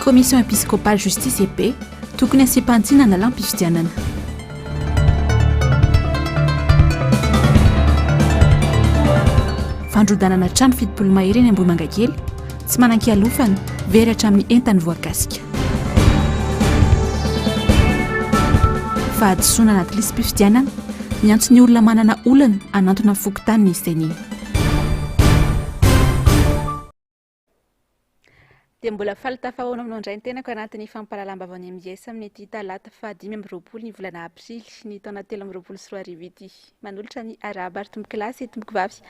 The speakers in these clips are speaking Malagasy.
Commission épiscopale justice et paix tokony asipantsinana lampifidianana. Fandrodanana trano fidipolo-mahireny Ambohimangakely tsy manan-kialofana very hatramin'ny entany voakasika. Fahadisoana anaty lisam-pifidianana miantso ny olona manana olana anantona amin'ny fokontany ny sainy. Dia mbola falitafahoana aminao indray ny tenako anatin'ny fampahalalam-bavany amin'Iesa amin'ny ity talata fa 5 ny volana aprily ny taona 2024 ity. Manolotra ny araba ary tomboky lasy tomboky vavy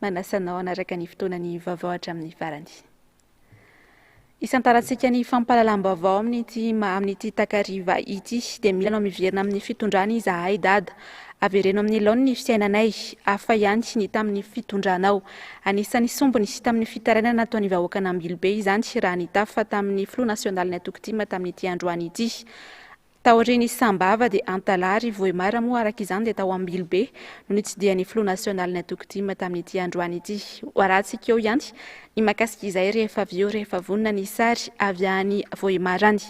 manasanao anaraka ny fotoanany vaovao hatramin'ny farany. Isantarantsika ny fampahalalam-bavao amin'ity takariva ity dia mila anao miverina amin'ny fitondrany izahay dada. Avereno amin'ny laony ny fiainanay, hafa ihany ny tamin'ny fitondranao. Anisan'ny sombony sy tamin'ny fitarainana nataon'ny vahoaka Ambilobe izany raha ny tafa tamin'ny Front National ny Atokotima tamin'ity androany ity. Taoriny Sambava dia Antalary Vohimara moa araka izany dia tao Ambilobe no nitsidihan'ny Front National ny Atokotima tamin'ity androany ity. Hoarantsika eo ihany ny makasika izay rehefa vonona ny sary avy any Vohimarany.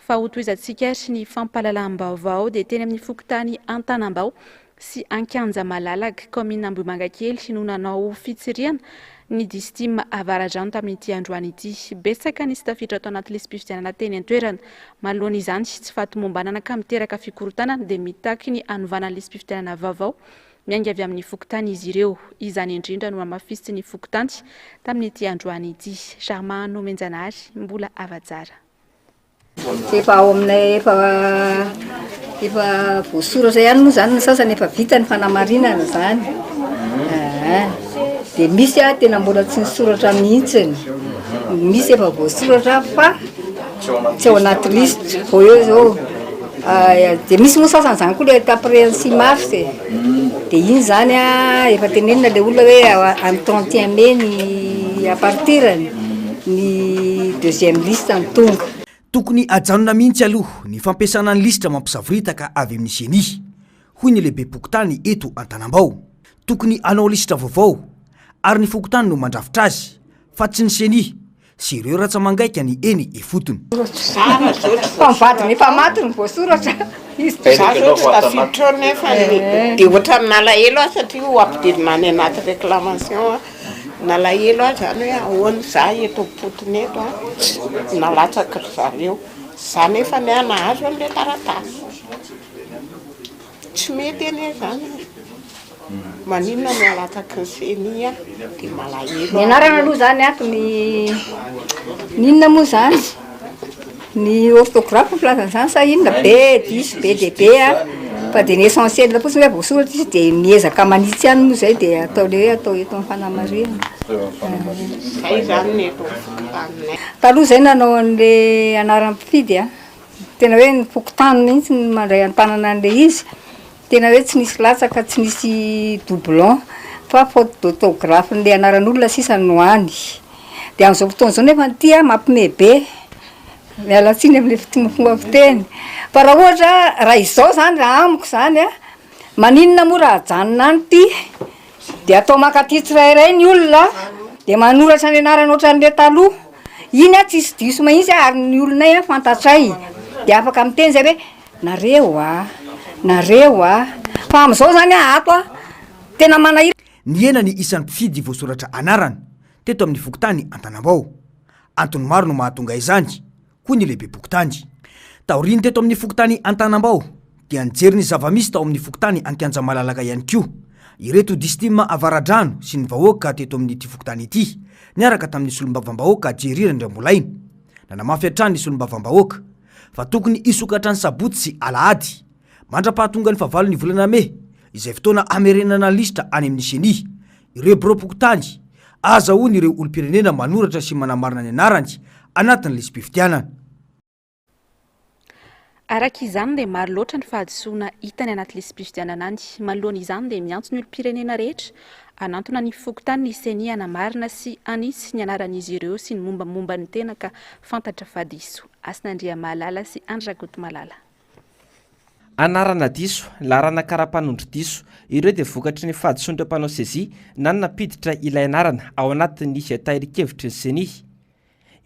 Fa hotoizantsika ny fampahalalam-baovao dia teny amin'ny fokontany Antanambao sy Ankanja Malalaka commune Ambohimangakely no nanao fitsiriana ny distima Avaradrano tamin'ity androany ity. Betsaka nisy tafiditra atao anaty lisam-pifidianana teny an-toerana. Manoloana izany tsy fatomombanana ka miteraka fikorotanana dia mitaky ny anovana lisam-pifidianana vaovao miainga avy amin'ny fokontany izy ireo. Izany indrindra no amafisy ny fokontany tamin'ity androany ity. Charmano Menjanary mbola avatsara. Efa ao aminay efa voasoratra ihany moa zany ny sasany efa vita ny fanamarinana zany. Dia misy tena mbola tsy nisoratra mihitsy. Misy efa voasoratra fa tsy ao anaty liste vao eo zao. Dia misy moa sasany zany koa le après 6 mars. Dia iny zany efa tenenina le olona hoe amin'ny 31 mai ny à partir ny deuxième liste ny tonga. Tokony ajanona mihitsy aloha ny fampiasana ny listra mampisaviritaka avy amin'ny seny. Hoy ny lehibe pokotany eto Antanambao. Tokony anao listra vaovao ary ny fokotany no mandrafitra azy fa tsy ny seny sy ireo ratsa mangaika ny eny e fotony. Fa mivady nefa maty ny voasoratra. Dia ohatra nalahelo satria ho ampidirina anaty réclamation nalahelo zany hoe ahoana za eto potony eto nalatsaka zareo zany efa nahazo an'ilay taratasy tsy mety ene zany maninona no alatsaky ny seny dia malahelo. Ny anarana aloha zany ny ninona moa zany ny orthographe plazany zany sa inona B10 BDB fa dia ny essentiel fotsiny hoe voasoratra izy dia miezaka manitsy ihany moa zay dia atao eto amin'ny fanamarihana. Taloha zay nanao an'le anaram-pifidy tena hoe ny fokotany mihitsy ny mandray antanana an'le izy. Tena hoe tsy nisy latsaka tsy nisy doublon fa faute d'orthographe n'le anaran'olona sisa no any. Dia amin'izao fotoana izao nefa ity mampime be miala tsiny amin'le fomba fiteny. Fa raha ohatra raha izao zany raha amiko zany maninona moa raha ajanona any ity dia atao makaty tsirairay ny olona dia manoratra ny anarany ohatran'le taloha. Iny tsisy diso mahitsy ary ny olonay fantatray dia afaka miteny zay hoe nareo fa amin'izao zany ato tena manahira. Ny ena ny isan'ny mpifidy voasoratra anarana teto amin'ny fokotany Antanambao. Antony maro no mahatonga izany. Hoy ny lehibe pokotany. Taoriny teto amin'ny fokotany Antanambao dia nijery ny zava-misy tao amin'ny fokotany Ankanja Malalaka ihany koa. Ireto distima Avaradrano sy ny vahoaka teto amin'ity fokotany ity niaraka tamin'ny solombavam-bahoaka Jerirany Rambolaina. Nanamafy hatrany ny solombavam-bahoaka fa tokony isokatra ny Sabotsy sy Alahady mandra-pahatonga ny fahavalo ny volana Mey izay fotoana amerenana listra any amin'ny seny. Ireo biro pokotany azahoany ireo olom-pirenena manoratra sy manamarina ny anarany anatin'ny lisam-pifidianana. Araka izany dia maro loatra ny fahadisoana hitany anaty lisam-pifidianana any. Manoloana izany dia miantso ny olom-pirenena rehetra anantona ny fokotany ny seny anamarina sy anisy ny anaran'izy ireo sy ny mombamomba ny tena ka fantatra fadiso. Asin'Andria Malala sy Andrakoto Malala. Anarana diso, larana karapanondro diso, ireo dia vokatry ny fahadisoana mpanao sezy na napiditra ilay anarana ao anatin'ny tahirin-kevitry ny seny.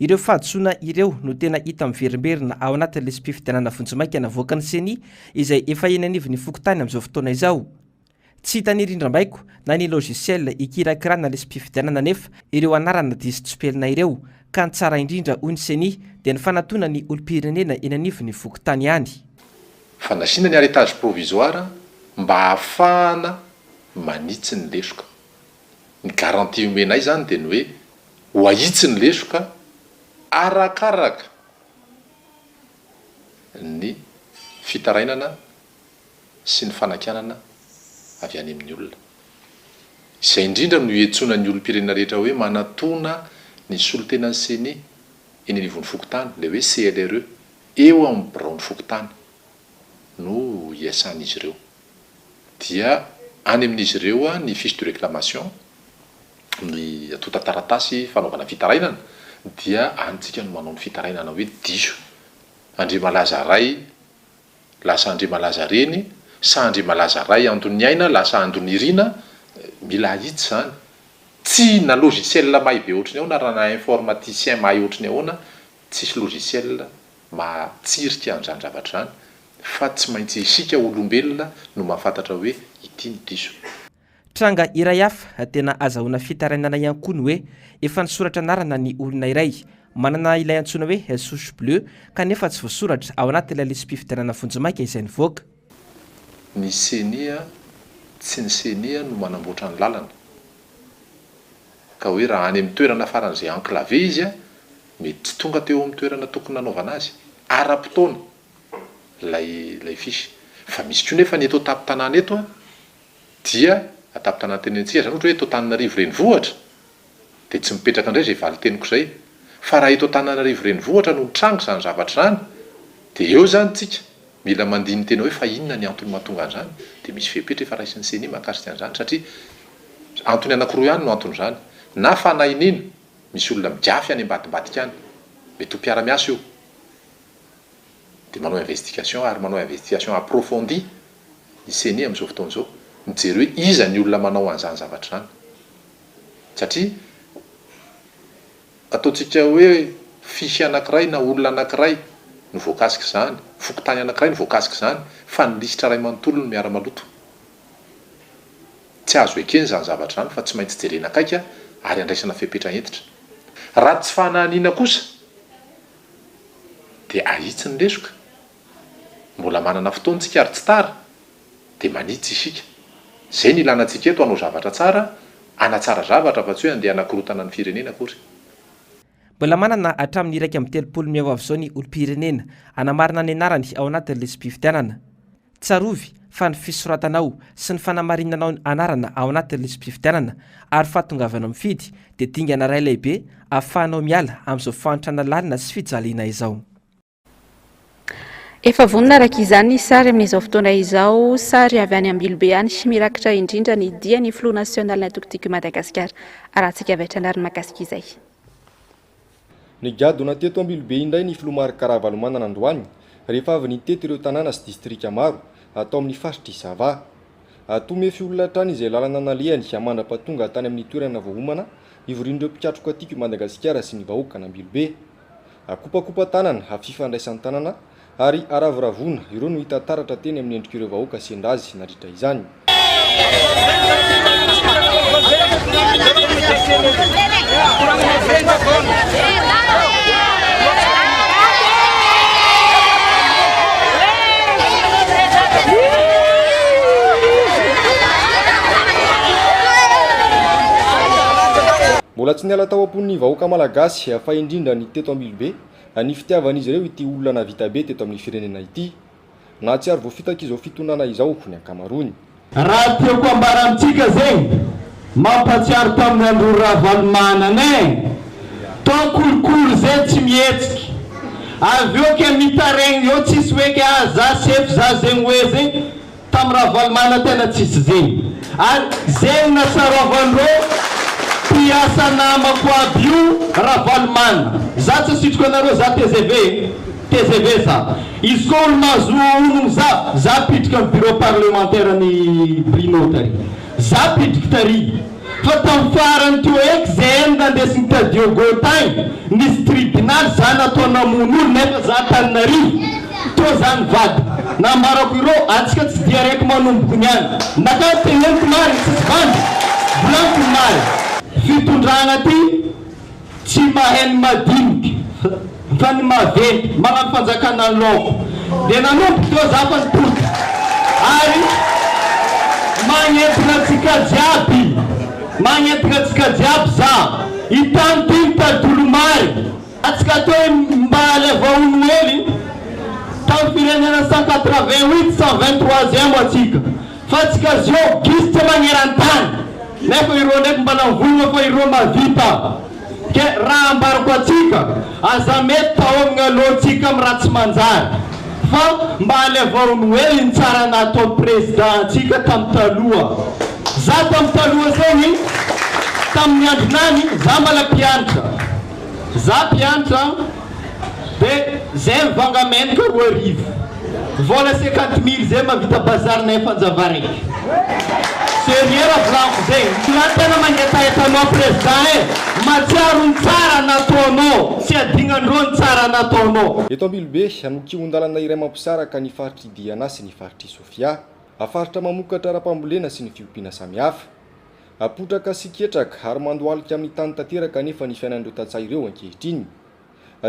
ireo fahadsoana ireo no tena hita miverimberina ao anatin'le spifitenana vonjimaika navoaka ny seni izay efa eny anivony fokotany amin'izao fotoana izao. Tsy hita ny rindram-baiko na ny logiciel ikirakirana le spifitenana nefa ireo anarana diso tsopelina ireo ka ny tsara indrindra hoy ny seni dia ny fanatona ny olom-pirenena eny anivony fokotany ihany. Fanasiana ny arretage provisoire mba ahafahana manitsy ny lesoka. Ny garantie omenay zany dia ny hoe ho ahitsy ny lesoka arakaraka ny fitarainana sy ny fanakanana avy any amin'ny olona. Izay indrindra no hiantsona ny olom-pirenena rehetra hoe manatona ny solotenan'ny seni eny anivon'ny fokotany, le hoe CLRE eo amin'ny biraon'ny fokotany no hiasan'izy ireo. Dia any amin'izy ireo ny fiche de réclamation, ny atota taratasy fanaovana fitarainana, dia antsika no manao ny fitarainana hoe diso. Andre malaza ray, lasa andre malaza reny, sa andre malaza ray andony aina, lasa andony irina, mila hitsy zany. Tsy na logiciel mahay be ohatriny ahoana raha na informaticien mahay ohatriny ahoana, tsisy logiciel matsirika an'izany zavatra zany, fa tsy maintsy isika olombelona no mahafantatra hoe ity ny diso. Tranga iray hafa tena azahoana fitarainana ihany koa ny hoe efa nisoratra anarana ny olona iray manana ilay antsoina hoe souche bleu kanefa tsy voasoratra ao anatin'ilay le spifitenana vonjimaika izay nivoaka. Ny senia tsy ny senia no manamboatra ny lalana, ka hoe raha any amin'ny toerana faran'izay enclavé izy mety tsy tonga teo amin'ny toerana tokony nanaovana azy ara-potoana lay fisy. Fa misy koa nefa ny eto tapin-tanàna eto dia atapin-tanàna tenentsika zany ohatra hoe eto Antananarivo renivohitra dia tsy mipetraka indray izay valiteniko izay, fa raha eto Antananarivo renivohitra no tranga zany zavatra zany dia eo zany tsika mila mandiny tena hoe fa inona ny antony mahatonga an'izany, dia misy fepetra efa raisin'ny seni mahakasika an'izany satria antony anankiroa ihany no antony zany. Na fanahinina misy olona mijafy any ambadibadika any, mety ho mpiara-miasa io, dia manao investigation ary manao investigation approfondie ny seni amin'izao fotoana izao, mijery hoe iza ny olona manao an'izany zavatra zany. Satria ataontsika hoe fisy anankiray na olona anankiray no voakasika zany, fokotany anankiray no voakasika zany, fa ny lisitra ray manontolo no miara-maloto. Tsy azo ekeny zany zavatra zany fa tsy maintsy jerena akaika ary andraisana fepetra entitra. Raha tsy fanahiniana kosa dia ahitsy ny lesoka, mbola manana fotoantsika ary tsy tara, dia manitsy isika. Zay ny ilanantsika eto hanao zavatra tsara, anatsara zavatra fa tsy hoe andeha anakorotana ny firenena akory. Mbola manana hatramin'ny 1.30 miavoavo izao ny olom-pirenena anamarina ny anarany ao anatin'le spifitenana. Tsarovy fa ny fisoratanao sy ny fanamarinanao anarana ao anatin'le spifitenana ary fahatongavanao mifidy dia dingana ray lehibe ahafahanao miala amin'izao fahantrana lalina sy fijaliana izao. Efa vonona araka izany sary amin'izao fotoana izao, sary avy any Ambilobe any sy mirakitra indrindra ny dia ny Flou national natokotiko Madagasikara. Arahantsika avy hatranary makasika izay. Ny gadona teto Ambilobe indray ny Flou Marc-Karavalomanana androany rehefa avy niteto ireo tanàna sy distrika maro atao amin'ny faritra Isava. Tomefy olona trany izay lalana nalehany hamandrapatonga tany amin'ny toerana voahomana ivorian'ireo mpikatroka tiako Madagasikara sy ny vahoaka Ambilobe. Kopakopa tanana hafifandraisan'ny tanàna ary aravoravona ireo no hita taratra teny amin'ny endrik'ireo vahoaka sy endazy naritra izany. Mbola tsy niala tao ampon'ny vahoaka malagasy fa indrindra ny teto Ambilobe ny fitiavan'izy ireo ity olona navita be teto amin'ny firenena ity. Na tsy ary voafitaka izao fitonana izao ny ankamaroany. Raha tiako ambara amintsika zegny mampatsiaro tamin'ny andro Ravalomanana tao kolokolo zay tsy mihetsika avy eo ke mitaregny eo tsisy hoe ke za sefy za zegny hoe zegny tamin'ny Ravalomanana tena tsisy zegny ary zegny nasaroavan'ireo piasa namako aby io Ravalomanana. Za tsy sitriko anareo za TGV za izy koa olo mahazo ologno za pitrika amin'ny bureau parlementaire ny Brino tary, za pitrika tary fa tamin'ny farany teo eky zay nandeha sy nitady Diogo tagny nisy tribunal za natao namono olo nefa za Antananarivo to zany vady nambarako ireo atsika tsy dia raiky manomboko niany nakao teneniko mary tsisy vandy volaniko mary fitondrana ty tsy maheno madiniky fa ny maventy magnano fanjakana loko dia nanomboky teo za fa nipoty ary magnetina tsika jiaby magnetina tsika jiaby za hitany ty mitadolomary atsika teo mba alevaono hely tamin'ny firenena 188 123e atsika fa atsika zio gisy tsy magneran-tany nefa ireo ndraiky mbala volona fa ireo mavita ke raha ambarako atsika aza mety taomigny alohantsika amin'ny raha tsy manjary fa mba alevaono hely ny tsara natao président atsika tamin'ny taloha za tamin'ny taloha zegny tamin'ny andronany za mala mpianatra za mpianatra dia zay mivangamentka 2 arivo vola 50 000 zay mavita bazarina efanjava raiky seriera volanko zegny la tena magnetaetanao président e matsiaro ny tsara nataonao tsy adignandreo ny tsara nataonao eto ambilobe anokiondalana iray mampisaraka ny faritry Diana sy ny faritry Sofia afaritra mamokatra ra-pambolena sy ny fiompiana samihafa apotraka sy ketraka ary mandoalika amin'ny tany tanteraka nefa ny fiainandreo tatsay ireo ankehitriny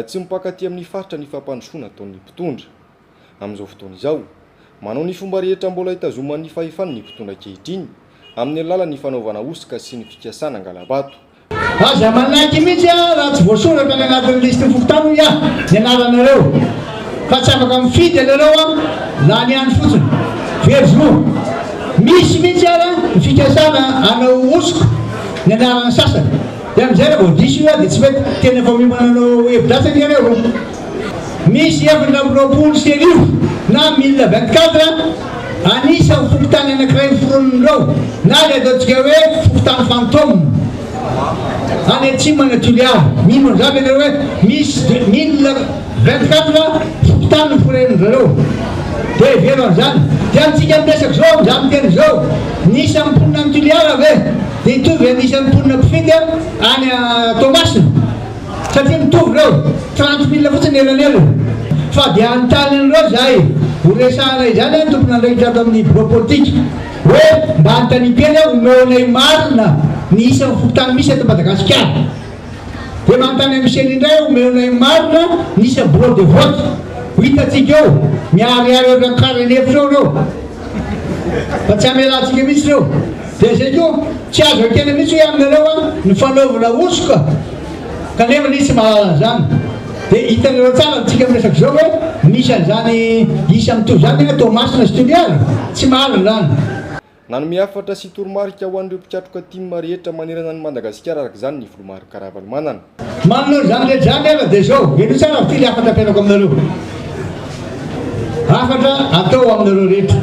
tsy mipakaty amin'ny faritra ny fampandrosoana ataon'ny mpitondra amin'izao fotoana izao manao ny fomba rehetra mbola hitazoman'ny fahefany ny mpitondra ankehitriny amin'ny alalan'ny fanaovana osika sy ny fikasana angalabato aza manaiky mihitsy raha tsy voasoratra ny anatin'ny liste fokontany ia ny anaranareo fa tsy afaka mifidy alareo na ny andro fotsiny verzmo misy mihitsy ara ny fikasana anao osiko ny anaran'ny sasany dia amin'izay raha vao diso io dia tsy mety tena efa mimananao hevidratsany ianareo misy efatra amin'ny 20 na 1024 anisan'ny fokotany anankiray foronindreo na le ataontsika hoe fokotany fantôme any atsimana Tuliary mino zany anareo hoe misy 1024 fokotany forenindreo dia velo an'izany dia antsika mipesaky zao za miteny zao nisy amin'ny mponina amin'ny Tuliary ave dia hitovy anisy amin'ny mponina mpifidy any Tomasina satria mitovy reo 30 000 fotsiny elanelana fa dia anontany an'ireo zahay horesahana izany a tompona andraikitra ato amin'ny bureau politique hoe mba antanipeny omeonay marina ny isan'ny fokotany misy eto Madagasikara dia manontany amin'ny seny indray omeonay marina ny isan'ny bureau de vote ho hitatsika eo miariary oatra karany efitra eo reo fa tsy amelantsika mihitsy reo dia zay ko tsy azo akena mihitsy hoe aminareo ny fanaovana osoka kanefa nisy mahalala zany dia hitanareo tsara ntsika miresaky zao hoe misy an'izany isa mitovy zany hoe Tomasina sy Tuliary tsy mahalala zany nanome afatra sy toromarika ho an'ireo mpiatroka timma rehetra manerana ny Madagasikara araka izany ny Volomaro Karavalomanana manao zany rehetra zany ara dia zao eno tsara fitily afatra ampianako aminareo afatra atao aminareo rehetra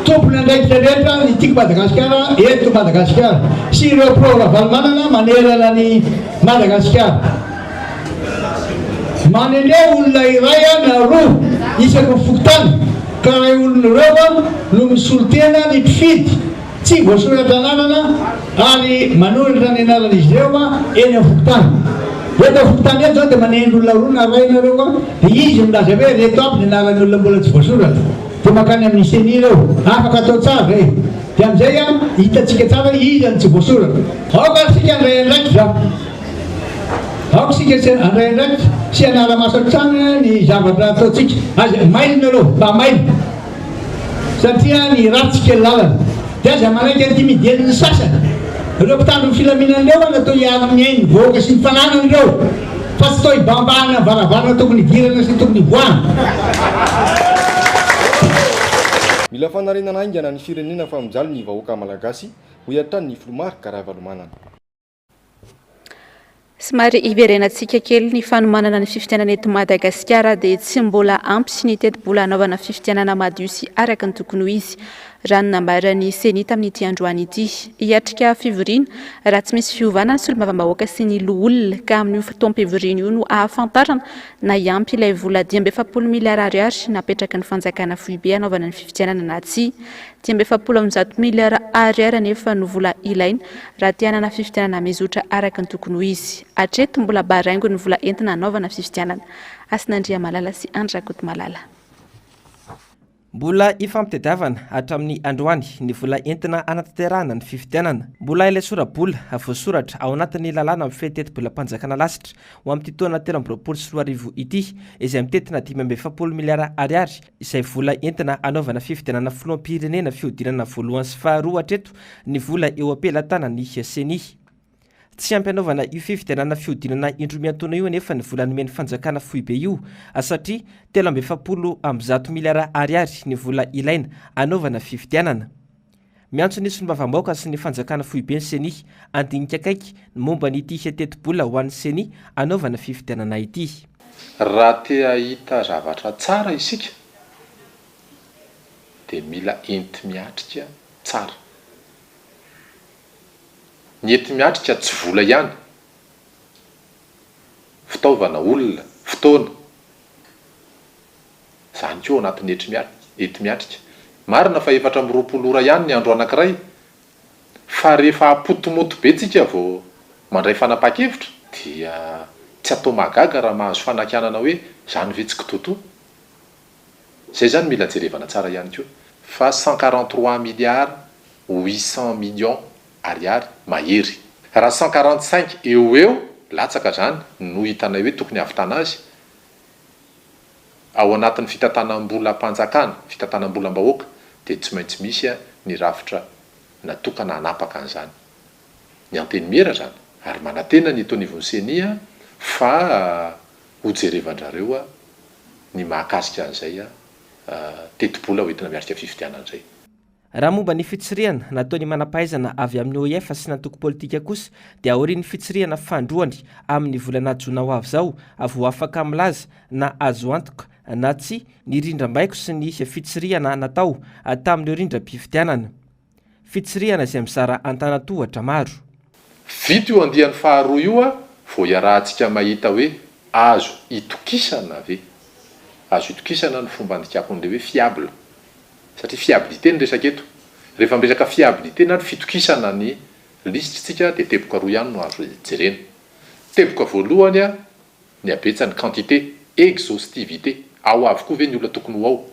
tompony andraikitra rehetra ny tiako Madagasikara eto Madagasikara sy ireo Karavalomanana manerana ny Madagasikara manendre olona iray na roa isaky fokotany ka raha olonareo no misolotena ny mpifidy tsy voasoratra anarana ary manoratra ny anaran'izy ireo eny amin'ny fokotany eto fokotany eto zao dia manendry olona roa na ray nareo dia izy milaza hoe reto aby ny anaran'ny olona mbola tsy voasoratra dia makany amin'ny seni ireo afaka atao tsara e dia amin'izay hitatsika tsara izy any tsy voasoratra aoka sika andray andraikitra aoko sika andray andraikitra sy anara-masatrany ny zavatra ataotsika aza mailina aloha mba mailina satria ny ratsika lalana dia aza manaiky intimideniny sasany ireo mpitandro ny filaminan'ireo natao hiara amin'ny ainy voaka sy ny fananan'ireo fa tsy tao hibambahana varavarana tokony dirana sy tokony voana mila fanarenana aingana ny firenena fa mijaly ny vahoaka malagasy ho hiatrany ny Volomaro Karavalomanana somary iverenantsika kely ny fanomanana ny fifitianana eto Madagasikara dia tsy mbola ampy sy ny teti-bola anaovana fifitianana madio sy araka ny tokony ho izy raha nambarany seni tamin'ity androany ity hiatrika fivoriana raha tsy misy fiovana sy olom-bavambahoaka sy ny loolona ka amin'io fotoam-pivoriana io no ahafantarana na iampy ilay vola 240 miliara ariary napetraka ny fanjakana foibe anaovana ny fifidianana na tsy 240 miliara ariary nefa no vola ilaina raha tianana fifidianana mizotra araka ny tokony ho izy atreto mbola baraingo ny vola entina anaovana fifidianana Asinandria Malala sy Andrakoto Malala. Mbola ifampitadiavana hatramin'ny androany ny vola entina anatanterahana ny fifidianana. Mbola ilay sora-bola voasoratra ao anatin'ny lalàna amin'ny fehitetim-bolam-panjakana lasitra ho amin'ny taona 13 ity izay mitetina 570 miliara ariary izay vola entina anaovana fifidianana filoham-pirenena fihodinana voalohany sy faharoa hatreto ny vola eo ampelantanany seni. Tsy ampy-anaovana io fifidianana fihodinana indromiantoana io nefa ny vola nomeny fanjakana foibe io satria 370 miliara ariary ny vola ilaina anaovana fifidianana. Miantso ny solombavam-bahoaka sy ny fanjakana foibe ny seni andinika akaiky momba n'ity hetetim-bola ho an'ny seni anaovana fifidianana ity. Raha te hahita zavatra tsara isika dia mila enti miatrika tsara. Ny enti miatrika tsy vola ihany, fitaovana olona, fotoana. Zany koa anatin'ny enti miatrika. Marina fa 420 ora ihany ny andro anankiray, fa rehefa apotomoto be tsika vao mandray fanapa-kevitra dia tsy atao magaga raha mahazo fanakanana hoe zany vetsika toto. Zay zany mila jerevana tsara ihany koa. Fa 143 milliards 800 millions ariary mahery. Raha 145 eo latsaka zany no hitanay hoe tokony havitana azy ao anatin'ny fitantanam-bola-panjakana, fitantanam-bolam-bahoaka dia tsy maintsy misy ny rafitra natokana hanapaka an'izany. Ny anteny mera zany ary manantena ny Tony Senia fa ho jerevan-drareo ny mahakasika an'izay teti-bola ho entina miarika fifidianan'izay. Raha momba ny fitsirihana nataony manampahaizana avy amin'ny OIF sy nantoko politika kosa dia aorian'ny fitsirihana fandroany amin'ny volana jona ho avy zao avo afaka milaza na azo antoka na tsy ny rindram-baiko sy ny fitsirihana natao tamin'ny rindram-pifidianana. Fitsirihana izay mizara antanatohatra maro. Vito io andian'ny faharoa io vao iarahantsika mahita hoe azo itokisana ve. Azo itokisana ny fomba andikako an'ilay hoe fiable. Satria fiabilité ny resaka eto. Rehefa miresaka fiabilité na fitokisana ny lisitsika dia teboka roa ihany no azo jerena. Teboka voalohany ny abetsany quantité, exhaustivité. Ao avokoa ve ny olona tokony ho ao.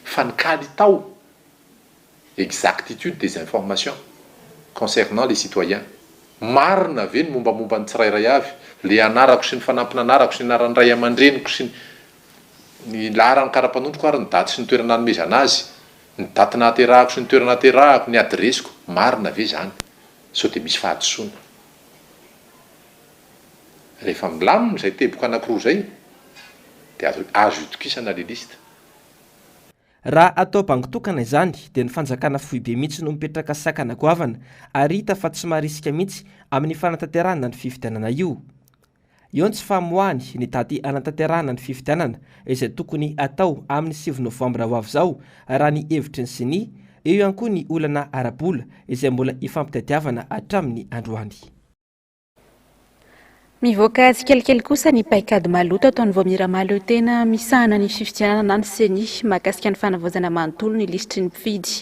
Fa ny kalitao, exactitude des informations concernant les citoyens. Marina ve ny mombamomba ny tsirairay avy, le anarako sy ny fanampina anarako sy ny anaran'ny ray aman-dreniko sy ny laharany karapanondroko ary ny daty sy ny toerana hanomezana azy, ny daty nahaterahako sy ny toerana nahaterahako, ny adresiko, marina ve zany? Sao dia misy fahadisoana. Rehefa milamina izay teboka anankiroa zay dia azo itokisana le lista. Raha atao bangitokana izany dia ny fanjakana foibe mihitsy no mipetraka sakana goavana ary hita fa tsy maharisika mihitsy amin'ny fanatanterahana ny fifidianana io. Eo tsy famoahany ny daty anatanterahana ny fifidianana izay tokony atao amin'ny 9 novambra ho avy zao raha ny hevitry ny seni, eo ihany koa ny olana arabola izay mbola ifampitadiavana hatramin'ny androany. Mivoaka tsikelikely kosa ny paikady maloto ataon'ny Voamiramalo tena misahana ny fifidianana na ny seni mahakasika ny fanavaozana manontolo ny lisitry ny mpifidy.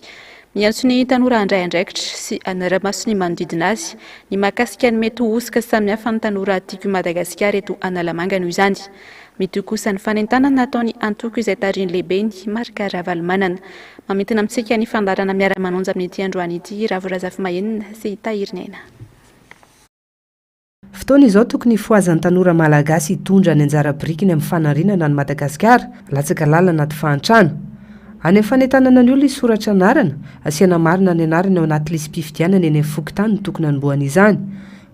Miantso ny tanora andray andraikitra sy anaramaso ny manodidina azy ny mahakasika ny mety hosika samihafa ny tanora tiako Madagasikara eto Analamanga noho izany. Mety kosa ny fanentanana nataony antoko izay tariany lehibe ny Marika Ravalomanana. Mametina amintsika ny fandarana miara-manonja amin'ity androany ity Ravorazafy Mahenina sy Tahirinaina. Fotoana izao tokony foazan'ny tanora malagasy hitondra ny anjara birikiny amin'ny fanarinana ny Madagasikara, latsaka lalana anaty fahantrano. Any amin'ny fanentanana ny olona isoratra anarana, asiana marina ny anarana ao anaty lisam-pifidianana eny amin'ny fokontany no tokony hanomboana izany.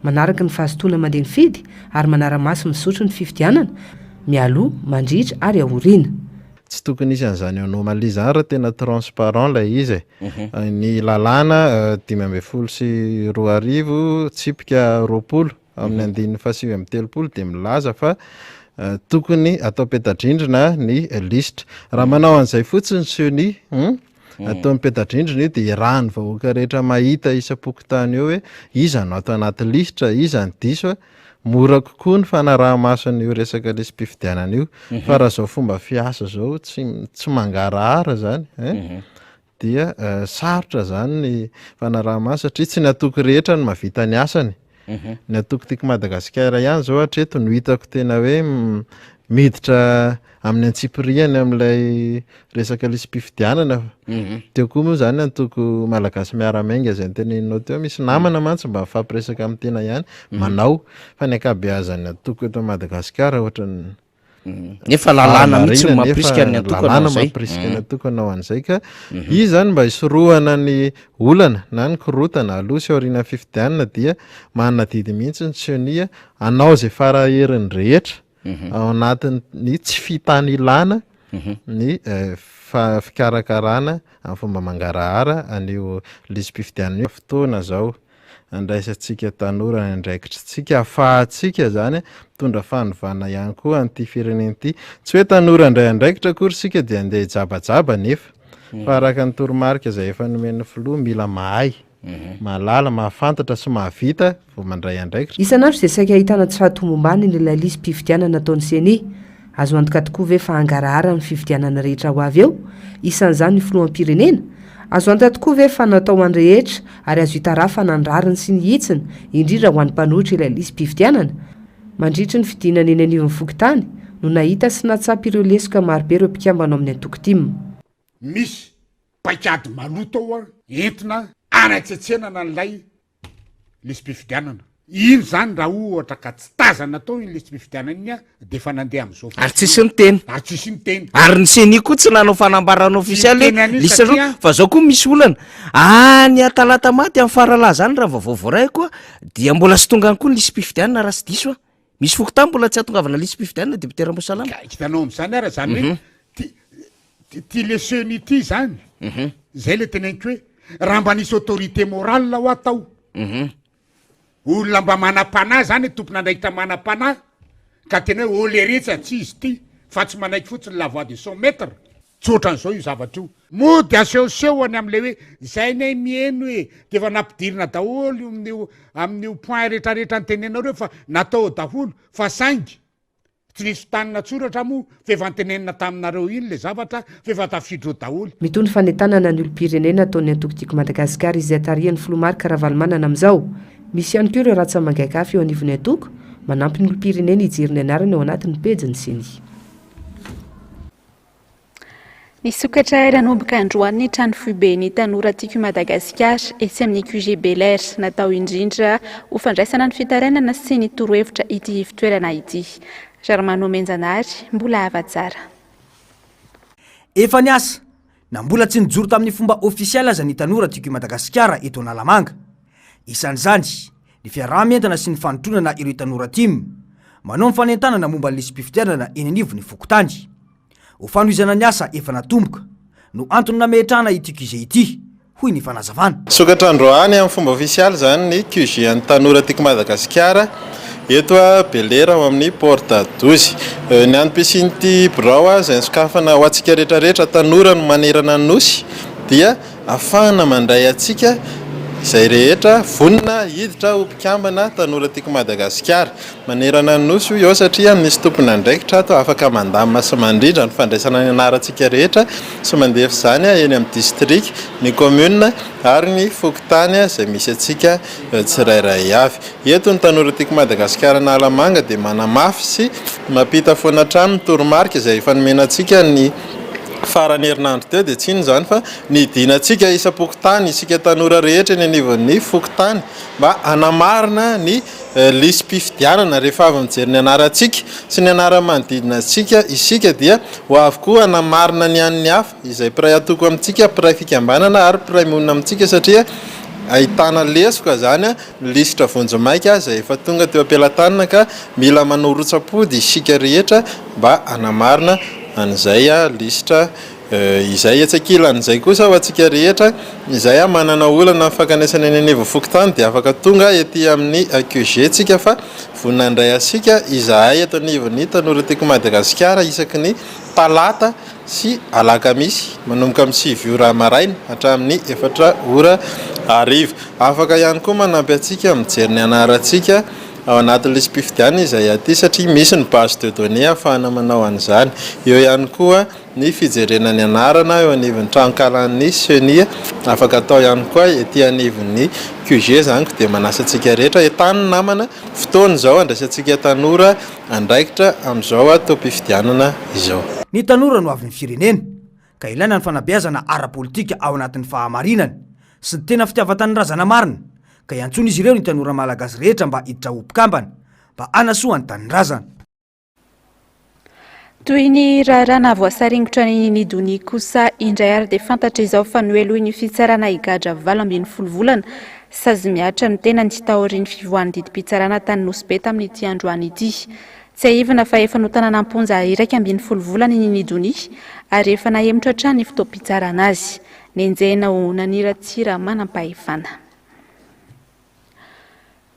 Manaraka ny fahazotoana mandeha mifidy ary manara-maso misotro ny fifidianana, mialoha, mandritra ary ahoriana. Tsy tokony isan'izany anomalia raha tena transparent ilay izy. Ny lalàna 5 sy 2 tsipika 20 amin'ny andininy 730 dia milaza fa tokony atao petadrindrina ny lisitra. Raha manao an'izay fotsiny seni atao mipetadrindrina io de irahany vahoaka rehetra mahita isam-pokotany eo hoe iza no atao anaty lisitra, iza ny diso mora kokoa ny fanaraha-masony io resaka lisam-pifidianana io fa raha zao fomba fiasa zao tsy mangarahara zany dia sarotra zany ny fanaraha-maso satria tsy natoky rehetra no mavita ny asany. Ny atoky tiako Madagasikara ihany zao hatreto no hitako tena hoe miditra amin'ny antsipiriany amin'ilay resaka lisam-pifidianana. Teo koa moa zany antoko malagasy miaramainga zay teneninao teo misy namana mantsy mba mifampiresaka amin'ny tena ihany manao fa ny ankabeazany atoko eto Madagasikara ohatrany nefa lalàna mihitsy mampirisika ny atoko lalàna mampirisika ny atoko anao an'izay ka izy zany mba hisorohana ny olana na ny korotana aloha sy aoriana fifidianana dia manana didy mihitsy ny sionia anao zay faraherin'ny rehetra ao anatin'ny tsy fitany ilana ny fikarakarana amin'ny fomba mangarahara anio lisam-pifidianana fotoana zao andraisantsika tanora andraikitritsika afahantsika zany mitondra fanovana ihany koa an'ity firenena ity tsy hoe tanora andray andraikitra akory sika dia andeha hijabajaba nefa fa araka ny toromarika izay efa nomen'ny filoha mila mahay mahalala mahafantatra sy mahavita vao mandray andraikitra. Isanandro izay saika ahitana tsy fahatombombany ilay lisam-pifidianana nataon'ny CENI azo antoka tokoa ve fa hangarahara ny fifidianana rehetra ho avy eo isan'izany ny filoham-pirenena azo antoka tokoa ve fa natao ho an'rehetra ary azo hita raha fa nandrariny sy ny hitsiny indrindra ho an'ny mpanohitra ilay lisam-pifidianana mandritry ny fidinana eny anivon'ny fokontany no nahita sy natsapy ireo lesoka marobe ireo mpikambana amin'ny antokotima. Misy paikady maloto ao entina anatsetsena n'ilay lisam-pifidianana. Iny zany raha ohatra ka tsy tazana atao iny lisam-pifidianana iny de fa nandeha am'izao. Ary tsisy ny teny. Ary tsisy ny teny. Ary ny CENI koa tsy nanao fanambarana ofisialy lista zao fa zao koa misy olana any atalata maty amin'ny faralahy zany raha vaovao ray koa dia mbola sy tonga koa ny lisam-pifidianana raha sy diso misy fokotany mbola tsy atongavana lisam-pifidianana deputera Mosalama. Hitanao amin'izany ara zany hoe ty le CENI ity zany zay le teneniko hoe raha mba nisy autorité morale ho atao olona mba manam-panahy zany tompona andraikitra manam-panahy ka tena hoe oleretsy tsy izy ty fa tsy manaiky fotsiny la voix de 100 mètres tsy ohatran'izao io zavatra io mody asehosehoany am'le hoe zay nay mieno hoe de efa nampidirina daholo amin'io point rehetrarehetra ny tenenareo fa natao daholo fa saingy tsy nisy tanina tsoratra moa fefa ntenenina taminareo iny le zavatra fefa tafidro daholo. Mitony fanentanana ny olom-pirenena ataon'ny antokotiko Madagasikara izay tarihan'ny filomarika Ravalomanana amin'izao misy ihany koa ireo ratsa mangaikafy eo anivon'ny antoko manampy ny olom-pirenena hijery ny anarany ao anatin'ny pejiny CENI. Ny sokatra nanomboka androany trano foiben'ny tanora tiako Madagasikara etsy amin'ny QG Bel Air natao indrindra ho fandraisana ny fitarenana sy ny torohevitra ity fitoerana ity. Germano Menjanary mbola ava tsara. Efa niasa na mbola tsy nijoro tamin'ny fomba ofisialy aza ny tanora tiako Madagasikara eto Analamanga. Isan'izany ny fiaraha-mientana sy ny fanotronana ireo tanora timy manao ny fanentanana momba ny lisam-pifidianana eny anivon'ny fokontany. Ho fanohizana ny asa efa natomboka no antony nametrahana ity QG ity hoy ny fanazavana. Sokatra androany amin'ny fomba ofisialy zany ny QG an'ny tanora tiako Madagasikara eto Bel Air ao amin'ny Porte 12 ny antom-pisin'ity birao izay sokafana ho antsika rehetrarehetra tanora no manerana ny nosy dia ahafahana mandray antsika izay rehetra vonina hiditra ho mpikambana tanora tiako Madagasikara manerana ny nosy io satria misy tompona andraikitra ato afaka mandamina sy mandrindra ny fandraisana ny anarantsika rehetra sy mandefa izany eny amin'ny district ny commune ary ny fokontany izay misy atsika tsirairay avy. Eto ny tanora tiako Madagasikara Analamanga dia manamafy sy mampita foana trano ny toromarika izay efa nomenantsika ny farany herinandro teo dia tsiny zany fa nidinantsika isam-pokotany isika tanora rehetra eny anivon'ny fokotany mba anamarina ny lisam-pifidianana rehefa avy mijery ny anarantsika sy ny anara-manodidina antsika isika dia ho avy koa anamarina ny an'ny hafa izay piray atoko amintsika piray fikambanana ary piray monina amintsika satria ahitana lesoka zany lisitra vonjomaika izay efa tonga teo ampelantanana ka mila manorotsapody isika rehetra mba anamarina an'izay lisitra izay atsakilan'izay kosa ho antsika rehetra izay a manana olana fakanesana ny anivo fokontany dia afaka tonga ety amin'ny QG tsika fa voninandray asika izahay eto anivon'ny tanora teko Madagasikara isaky ny talata sy alakamisy manomboka amin'ny 7 ora maraina hatramin'ny 4 ora hariva. Afaka ihany koa manampy antsika mijery ny anarantsika ao anatin'ilay spifidiana izay aty satria misy ny base de données ahafahana manao an'izany. Eo ihany koa ny fijerena ny anarana eo anivon'ny trankalan'ny senia afaka atao ihany koa ety anivon'ny QG zany dia manasa antsika rehetra etany namana fotoana izao andraisantsika tanora andraikitra amin'izao toam-pifidianana izao. Ny tanora no avy ny firenena ka ilaina ny fanabeazana ara-politika ao anatin'ny fahamarinana sy ny tena fitiavatany razana marina ka iantsony izy ireo ny tanora malagasy rehetra mba hiditra ho-mpikambana mba anasoany tanindrazana. Toy ny raharaha voasaringotra ny nidony kosa indray ary dia fantatra izao fa noelohy ny fitsarana higadra 20 volana sazy miatra ny tena ny taorian'ny fivoan'ny didim-pitsarana tany Nosy Be tamin'ity androany ity. Tsy ahivana fa efa notanana amponja 20 volana ny nidony ary efa nahemotra hatrany ny fotoam-pitsarana azy. Nenjehina ho naniratsira manam-pahefana.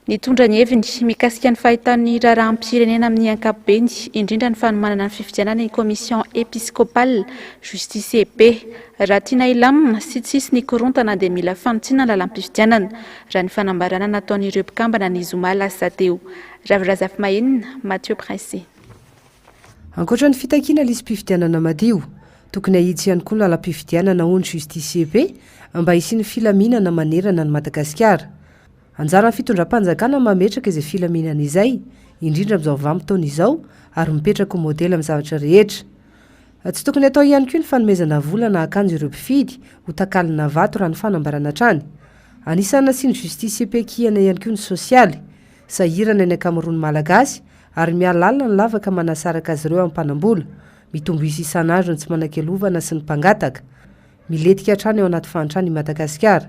Nitondra ny heviny mikasika ny fahitan'ny raharaham-pirenena amin'ny ankapobeny indrindra ny fanomanana ny fifidianana ny Commission épiscopale justice EP raha tiana ilamina sy tsisy ny korontana dia mila fanontsinana lalam-pifidianana raha ny fanambarana nataon'ireo mpikambana ny zoma lasa teo. Ravirazafy Mahenina, Mathieu Pressé. Ankoatra ny fitakiana lisy mpifidianana madio tokony ahitsy ihany koa lalam-pifidianana ony justice EP mba hisy ny filaminana manerana ny Madagasikara. Anjara ny fitondram-panjakana mametraka izay filaminana izay indrindra amin'izao vanim-potoana izao ary mipetraka ho modely amin'ny zavatra rehetra. Tsy tokony atao ihany koa ny fanomezana vola na akanjo ireo mpifidy ho takalina vato raha ny fanambarana trany. Anisany nasiany justice EP kihana ihany koa ny sosialy sahirana ny ankamaroany malagasy ary mialalina ny lavaka manasaraka azy ireo amin'ny mpanambola mitombo isa isan'andro ny tsy manan-kelovana sy ny mpangataka miletika hatrany ao anaty fahantrany Madagasikara.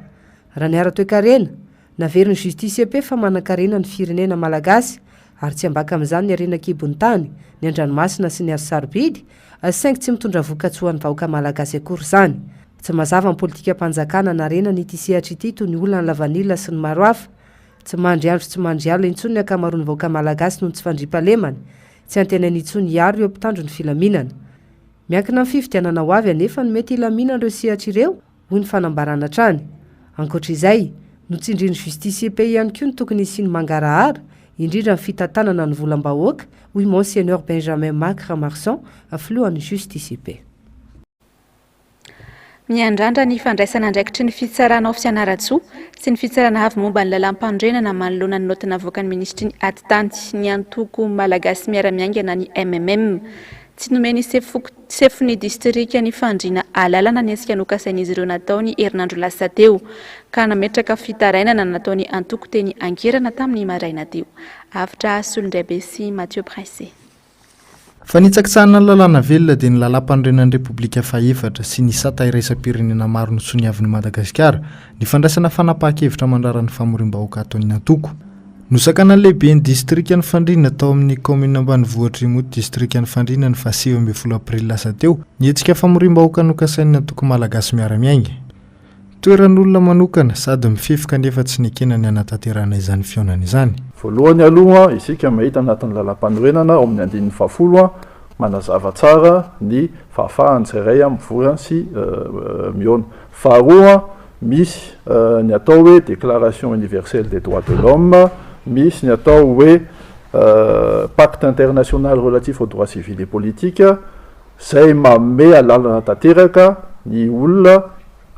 Raha ny ara-toe-karena naveriny justice EP fa manan-karena ny firenena malagasy ary tsy ambaka amin'izany ny arena-kibon'ny tany ny andranomasina sy ny azo-sarobidy saingy tsy mitondra vokatsoan'ny vahoaka malagasy akory izany. Tsy mazava ny politika mpanjakana na arena n'ity sehatra ity toy ny olana ny lavanila sy ny maro hafa. Tsy mandry andro tsy mandry alina intsony ny ankamaroany vahoaka malagasy noho ny tsy fandriam-pahalemany tsy antenany intsony iaro eo mpitandro ny filaminana. Miankina amin'ny fifidianana ho avy anefa ny mety ilaminana ireo sehatra ireo hoy ny fanambarana trany. Ankoatra izay notsindriany justice EP ihany koa ny tokony isiany mangarahara indrindra ny fitantanana ny volam-bahoaka hoy Monseigneur Benjamin Marc Ramarson filohan'ny justice EP. Miandrandra ny fandraisana andraikitry ny fitsarana ao Fianaratsoa sy ny fitsarana avy momba ny lalam-pandrenana manoloana ny notina avoakan'ny ministry ny Atitanty ny antoko malagasy miara-miaingana ny MMM. Tsy nomeny sefony distrika ny fandrina alalana ny asika nokasain'izy ireo nataony herinandro lasa teo ka nametraka fitarainana nataony antoko teny ankerana tamin'ny maraina teo. Avitra Solondraibe sy Mathieu Pressé. Fa nitsakitsahana ny lalàna velona dia ny lalam-pandrenan'ny Repoblika Faefatra sy ny sata iraisam-pirenena maro ny tsoniavin'ny Madagasikara ny fandraisana fanapahan-kevitra mandraran'ny famorim-bahoaka ataon'ny antoko. Nosakana lehibe ny distrika ny fandrina tao amin'ny commune ambanivohitra Imoto distrika ny fandrina ny 20 aprily lasa teo nietsika famorim-bahoaka nokasain'ny antoko malagasy miara-miainga. Toeran'olona manokana sady mifefy kanefa tsy nekena ny anatanterahana izany fionana izany. Voalohany aloha isika mahita anatin'ny lalam-panorenana ao amin'ny andininy 10 manazava tsara ny fahafahan'ny tsirairay mivory sy miona. Faharoa misy ny atao hoe déclaration universelle des droits de l'homme, misy ny atao hoe pacte international relatif aux droits civils et politiques zay manome alalana tanteraka ny olona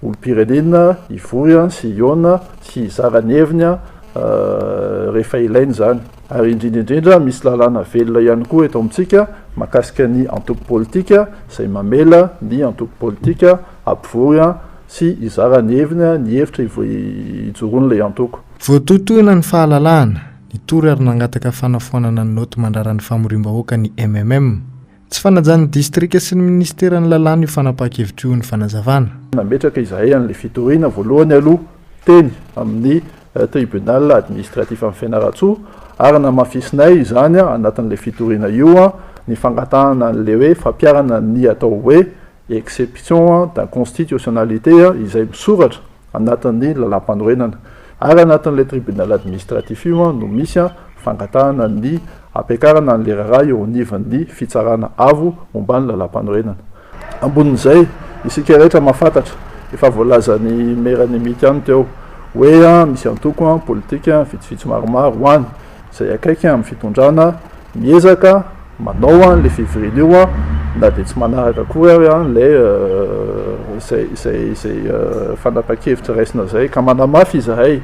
olom-pirenena ivory sy iona sy izarany heviny rehefa ilainy zany. Ary indrindra misy lalàna velona ihany koa eto amintsika mahakasika ny antoko politika zay mamela ny antoko politika ampivory sy izarany heviny ny hevitra ijoroany ilay antoko. Voatotoana ny fahalalahana nitory ary nangataka fanafoanana ny noty mandraran'ny famorim-bahoaka ny MMM. Tsy fanajan'ny distrika sy ny ministeran'ny lalàna io fanapahan-kevitra io ny fanazavana. Nametraka izahay an'ilay fitoriana voalohany aloha teny amin'ny tribunal administratif amin'ny Fianaratsoa ary namafisinay izany anatin'ilay fitoriana io ny fangatahana an'ilay hoe fampiarana ny atao hoe exception da constitutionnalité izay misoratra anatin'ny lalam-panorenana ary anatin'le tribunal administratif io no misy fangatahana ny ampiakarana an'le raharaha eo anivan'ny fitsarana avo momba ny lalam-panorenana. Ambonin'izay isika rehetra mahafantatra efa voalazany meranimity any teo hoe misy antoko politika vitsivitsy maromaro hoany zay akaiky amin'ny fitondrana miezaka manao le février io na dia tsy manaraka koa le zay fanapa-kevitra raisina zay ka manamafy izahay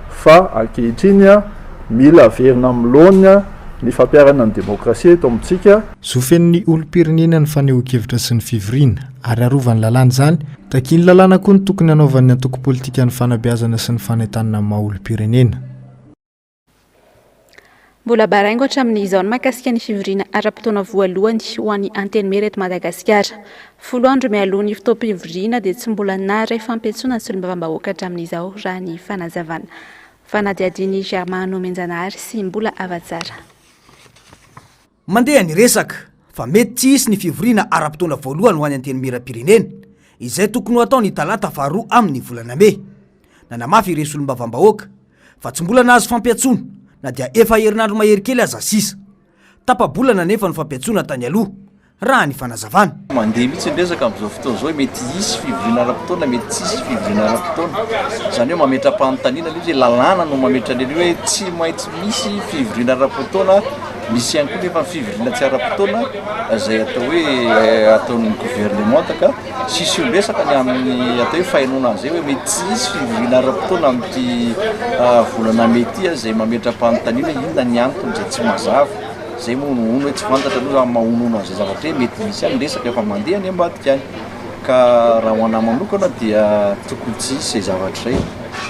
fa ankehitriny mila averina amin'loany ny fampiarana ny demokrasia eto amintsika. Zofen'ny olom-pirenena ny fanehoan-kevitra sy ny fivoriana ary arovany lalàna izany takia ny lalàna koa ny tokony hanaovan'ny antoko politika ny fanabeazana sy ny fanentanana amin'ny maha olom-pirenena. Mbola baraingo hatramin'izao ny mahakasika ny fivoriana ara-potoana voalohany ho an'ny anteny mereto Madagasikara. 10 andro mialoha ny fotoam-pivoriana dia tsy mbola nara fampiantsoana ny solombavambahoaka hatramin'izao raha ny fanazavana. Fanadiadiany Germano Menjanary sy mbola avatsara. Mandeha ny resaka fa mety tsy hisy ny fivoriana ara-potoana voalohany ho an'ny anteny meram-pirenena izay tokony ho atao ny talata faharoa amin'ny volana May. Nanamafy ireo solombavambahoaka fa tsy mbola nahazo fampiantsoana na dia efa herinandro mahery kely aza sisa. Tapa-bolana nefa ny fampiantsoana tany aloha raha ny fanazavana. Mandeha mihitsy ny resaka amin'izao fotoana izao mety hisy fivoriana ara-potoana mety tsy hisy fivoriana ara-potoana. Izany hoe mametra-panontaniana ilay hoe lalàna no mametra an'ilay hoe tsy maintsy misy fivoriana ara-potoana. Misy ihany koa nefa fivoriana tsy ara-potoana izay atao hoe ataon'ny gouvernement ka sisy io resaka ny amin'ny atao hoe fahenona an'izay hoe mety tsy hisy fivoriana ara-potoana amin'ity volana mety izay mametra-panontaniana inona ny antony izay tsy mazava. Zay moa no hoe tsy fantatra aloha mahonono an'izay zavatra hoe mety misy any resaka efa mandeha any ambadika any ka raha ho anahy manokana dia tokony tsy hisy izay zavatra izay.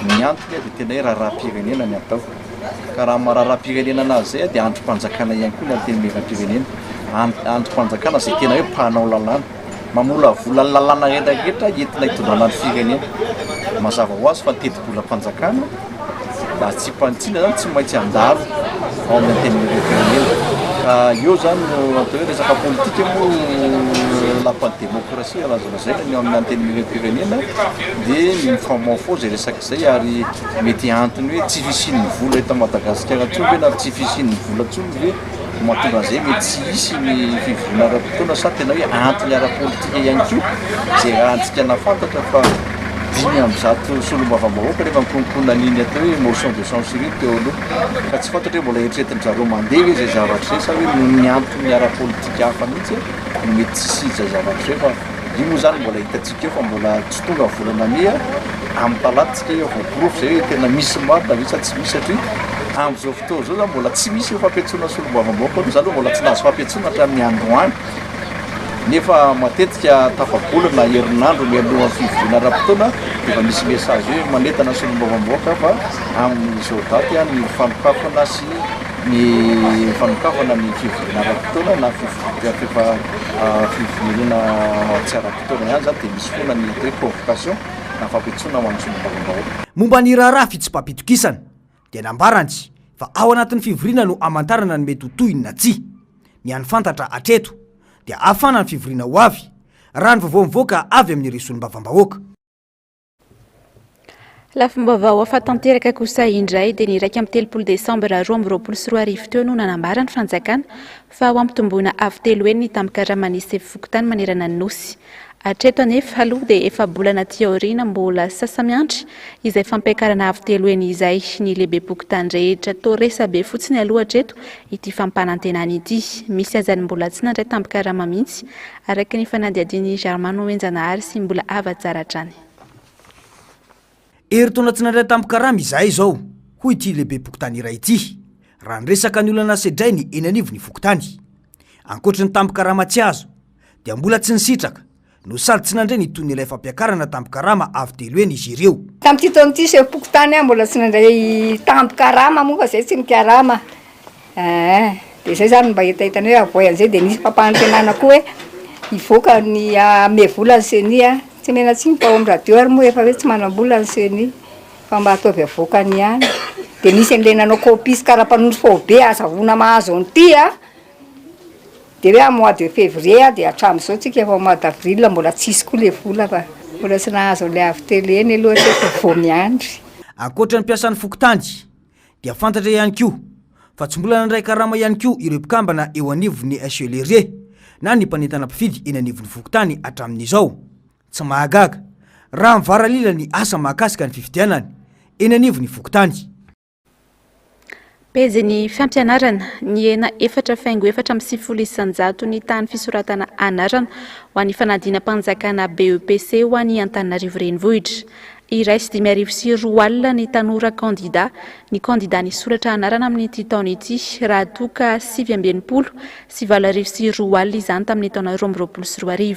Ny antony dia tena hoe raharaha-pirenena ny atao. Ka raha maraharaha-pirenena anazy zay dia androm-panjakana ihany koa ny anteny meram-pirenena. Androm-panjakana izay tena hoe mpanao lalàna mamola vola lalàna rehetrarehetra entina hitondrana ny firenena. Mazava ho azy fa teti-bola-panjakana mba tsy mpantsiana zany tsy maintsy andalo ao amin'ny anteny meram-pirenena. Io zany no atao hoe resaka politika moa lapan'ny demokrasia lazalazaina ny amin'ny anteny meram-pirenena dia mifamaofao zay resaka izay ary mety antony hoe tsy fisian'ny vola eto Madagasikara tsony hoe na tsy fisian'ny vola tsony hoe mahatonga an'izay mety tsy hisy ny fivoriana ara-potoana sa tena hoe antony ara-politika ihany koa zay rahantsika nafantatra fa 5 solombavambahoaka rehefa mikonokona n'iny atao hoe motion de censure teo aloha ka tsy fantatra hoe mbola eritreretiny zareo mandeha hoe zay zavatra zay sa hoe ny antony ara-politika hafa mihitsy mety tsy zay zavatra zay fa io moa zany mbola hitantsika eo fa mbola tsy tonga volana May amin'ny talatsika eo voaporofo zay hoe tena misy marina ve sa tsy misy satria amin'izao fotoana zao zany mbola tsy misy io fampiantsoana solombavambahoaka aloha zany mbola tsy nahazo fampiantsoana hatramin'ny androany. Nefa matetika tafabolana herinandro mialohan'ny fivoriana ara-potoana efa misy message hoe manentana solombavambahoaka fa amin'izao daty ny fanokafana sy ny fanokafana ny fivoriana ara-potoana na fivoriana tsy ara-potoana ihany zany dia misy foana ny hoe convocation na fampiantsoana ho an'ny solombavambahoaka. Momba ny raharaha fitsipapitokisana dia nambarany fa ao anatin'ny fivoriana no amantarana ny mety ho tohiny na tsy. Ny any fantatra atreto dia afana ny fivoriana ho avy raha ny vaovao mivoaka avy amin'ny solombavambahoaka. Lafim-baovao afa-tanteraka kosa indray dia ny 1 Desambra 2024 teo no nanambara ny fanjakana fa ao ampitomboina avy telo eny ny tampikarama nisy fokotany manerana ny nosy. Hatreto anefa aloha dia efa bolana teoriana mbola sasamiantry izay fampiakarana avy telo eny izay ny lehibe pokotany rehetra to resabe fotsiny aloha hatreto ity fampanantenana ity. Misy azany mbola tsy nandray tampikarama mihitsy araka ny fanadiadiany Germano Menjanary sy mbola avatsara hatrany. Eritaona tsy nandray tampikarama izahay izao hoy ity lehibe pokotany iray ity raha nyresaka ny olana sedray ny eny anivo ny fokotany. Ankoatra ny tampikarama tsy azo dia mbola tsy nisitraka no sady tsy nandray ny toy n'ilay fampiakarana tampikarama avy telo eny izy ireo. Tamin'ity taon'ity se pokotany mbola tsy nandray tampikarama moa fa zay tsy nikarama. Dia zay zany mba hitahitany hoe avoy an'izay dia nisy fampanantenana koa hoe hivoaka ny ame vola ny senia tsy mena tsy mpa ao amin'ny radio ary moa efa hoe tsy manam-bola ny senia fa mba ataovy avoakany ihany. Dia nisy an'ilay nanao kopis karaha mpanondro fao be azavona mahazo an'ity de hoe mois de février de hatramin'izao tsika efa mois d'avril mbola tsisy koa le vola fa mbola tsy nahazo le avy tele eny aloha tsy vao miandry. Ankoatra ny mpiasan'ny fokontany dia fantatra ihany koa fa tsy mbola nandray karama ihany koa ireo mpikambana eo anivon'ny HLR na ny mpanentana mpifidy eny anivon'ny fokontany hatramin'izao. Tsy mahagaga raha mivaralila ny asa mahakasika ny fifidianany eny anivon'ny fokontany. Pejy fampianarana ny ena 4,7 ny tany fisoratana anarana ho an'ny fanadina-panjakana BEPC ho an'ny Antananarivo renivohitra. Iraisy 5,4 ny tanora kandida ny kandida ny soratra anarana amin'ity taona ity raha toka 7,20 sy 2,4 izany tamin'ny taona 2024.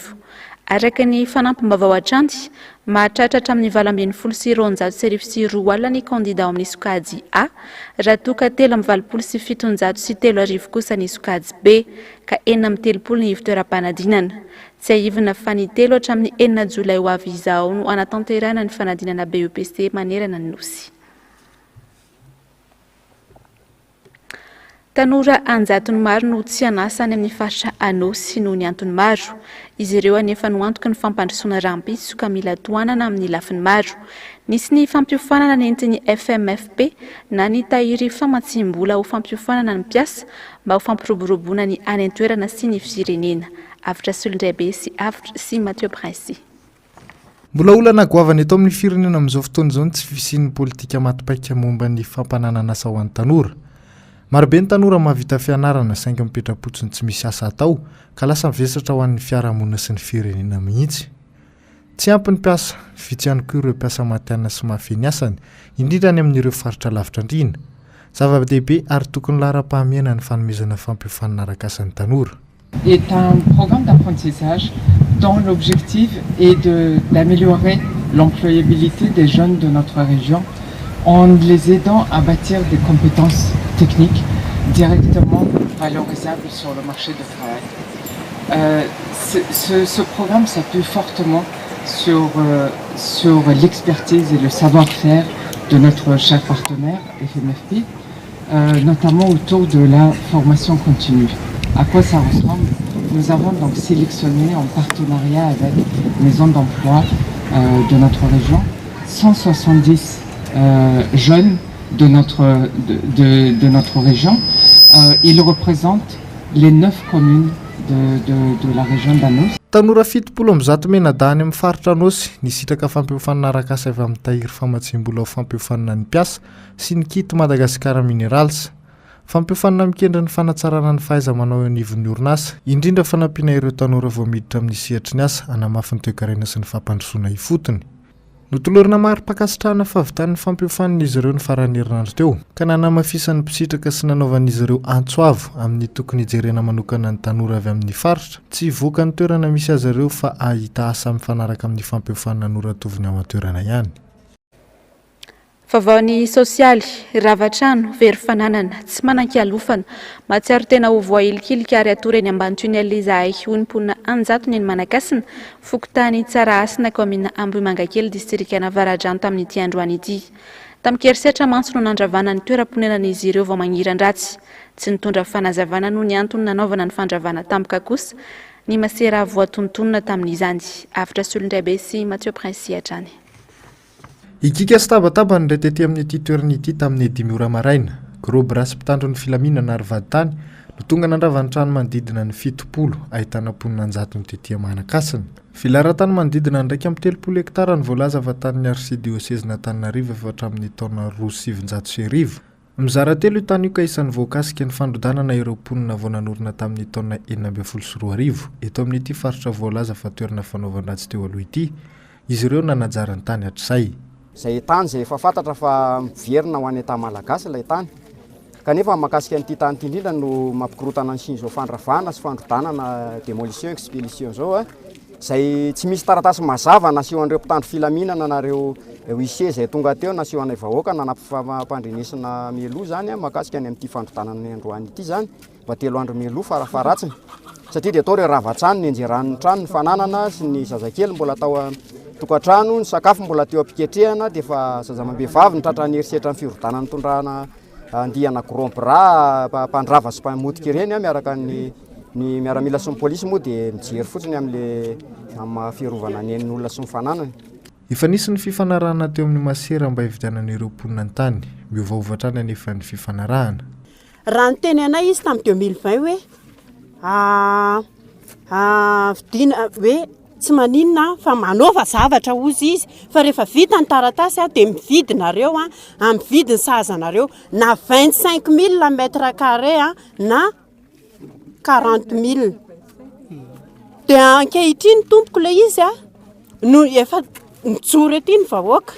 Araka ny fanampim-baovao atranty mahatratratra amin'ny 2,20 sy 2,4 ny kandida ao amin'ny sokajy A, raha toka 3,20 sy 703 kosa ny sokajy B, ka 4,30 ny ivitoeram-panadinana. Tsy ahivina fa ny 3 hatramin'ny 4 Jolay ho avy izao no anatanterana ny fanadinana BEPC manerana ny nosy. Tanora anjatony maro no tsy anasa any amin'ny faritra Anosy noho ny antony maro. Izy ireo anefa no antoka ny fampandrosoana rampiso ka mila toanana amin'ny lafiny maro. Nisy ny fampiofanana nentin'ny FMFP na ny tahiry famatsim-bola ho fampiofanana ny mpiasa mba ho fampiroboroboana ny any an-toerana sy ny firenena. Avitra Solondraibe sy Mathieu Princy. Mbola olana goavana eto amin'ny firenena amin'izao fotoana izao tsy fisian'ny politika matipaika momba ny fampananana asa ho an'ny tanora. Marobe ny tanora mahavita fianarana saingy mipetra-potsiny tsy misy asa atao ka lasa mivesatra ho an'ny fiarahamonina sy ny firenena mihitsy. Tsy ampy ny mpiasa, vitsy ihany koa ireo mpiasa matianina sy mahafeny asany, indrindra any amin'ireo faritra lavitra andrina. Zava-dehibe ary tokony lara-pahamiana ny fanomezana fampiofanana arakasan'ny tanora. Est un programme d'apprentissage dont l'objectif est d'améliorer l'employabilité des jeunes de notre région en les aidant à bâtir des compétences techniques directement valorisables sur le marché du travail. Ce programme s'appuie fortement sur l'expertise et le savoir-faire de notre cher partenaire FMFP, notamment autour de la formation continue. À quoi ça ressemble? Nous avons donc sélectionné en partenariat avec Maison d'emploi de notre région 170 jeunes de notre région. Ils représentent les 9 communes de la région d'Anos. Tanora 70 am'zato menadany amin'ny faritra Anosy nisitraka fampiofanana arakasa avy amin'ny tahiry famatsim-bola ho fampiofanana ny mpiasa sy ny kit Madagasikara Minerals. Fampiofanana mikendra ny fanatsarana ny fahaiza-manao eo anivon'ny orinasa, indrindra fanampiana ireo tanora vao miditra amin'ny sehatry ny asa hanamafy ny toe-karena sy ny fampandrosoana ifotony. Notolorina mari-pakasitrahana fahavitan'ny fampiofanan'izy ireo ny faran'ny herinandro teo, ka nanamafisany mpisitraka sy nanaovan'izy ireo antsoavo amin'ny tokony hijerena manokana ny tanora avy amin'ny faritra, tsy hivoaka ny toerana misy azy ireo fa ahita asa mifanaraka amin'ny fampiofanana noratoviny ao an-toerana ihany. Vavaony sosialy, ravatrano, verifananana, tsy manan-kialofana, matsiaro tena ho voahilikilika ary atoreny ambany ely izahay honimponina anjatony eny Manakasina, fokotany tsara asina komina Ambohimangakely distrikana Avaradrano tamin'ity androany ity. Tamikerisetra mantso no nandravana ny toeram-ponenan'izy ireo vao mangiran-dratsy. Tsy nitondra fanazavana noho ny antony nanaovana ny fandravana tampoka kosa, ny masera voatontonona tamin'izany. Avitra Solondraibe sy Mathieu Princy hatrany. Ikika sy tabataba ny retety amin'ny ity toerana ity tamin'ny 5 ora maraina. Gros rasy mpitandro ny filaminana ary vaditany no tonga nandravany trano manodidina ny 70 ahitana ponina anjatony tetỳ Manakasina. Filaran-tany manodidina ndraiky amin'ny 30 hektara ny voalaza avatan'ny arsidiosezina Antananarivo efa hatramin'ny taona 2009. Mizara telo io tany io ka isan'ny voakasika ny fandrodanana ireo ponina vao nanorina tamin'ny taona 2014. Eto amin'ity faritra voalaza fa toerana fanaovan-dratsy teo aloha ity, izy ireo nanajara ny tany hatr'izay. Zay tany zay efa fantatra fa miverina ho an'ny tany malagasy ilay tany. Kanefa mahakasika an'ity tany ity indrindra no mampikorotana ny sin'izao fandravana sy fandrodanana démolition expédition zao zay tsy misy taratasy mazava naseho an'ireo mpitandro filaminana nareo huissier zay tonga teo naseho anay vahoaka nanapy-pandrenesana mialoha zany mahakasika any amin'ity fandrodanana ny androany ity zany mba 3 andro mialoha farafaratsiny satria dia atao ireo ravatrano ny anjeran'ny trano ny fananana sy ny zazakely mbola atao tokantrano, ny sakafo mbola teo am-piketrehana dia fa zazamambehivavy ny tratrany herisetra ny firodana ny tondrana andihana gros bras mpandrava sy mpamotika ireny miaraka ny ny miaramila sy ny polisy moa dia mijery fotsiny amin'le fiarovana ny ain'olona sy ny fananany. Efa nisy ny fifanarahana teo amin'ny masera mba hividianan'ireo mponina ny tany miovaovatra ny anefa ny fifanarahana. Raha ny teny anay izy tamin'ny 2020 hoe vidina hoe tsy maninona fa manova zavatra ozy izy fa rehefa vita ny taratasy dia mividinareo amin'ny vidiny sahazanareo na 25 000 mètre carré na 40 000. Dia ankehitriny tompoko ilay izy no efa mijoro ety ny vahoaka,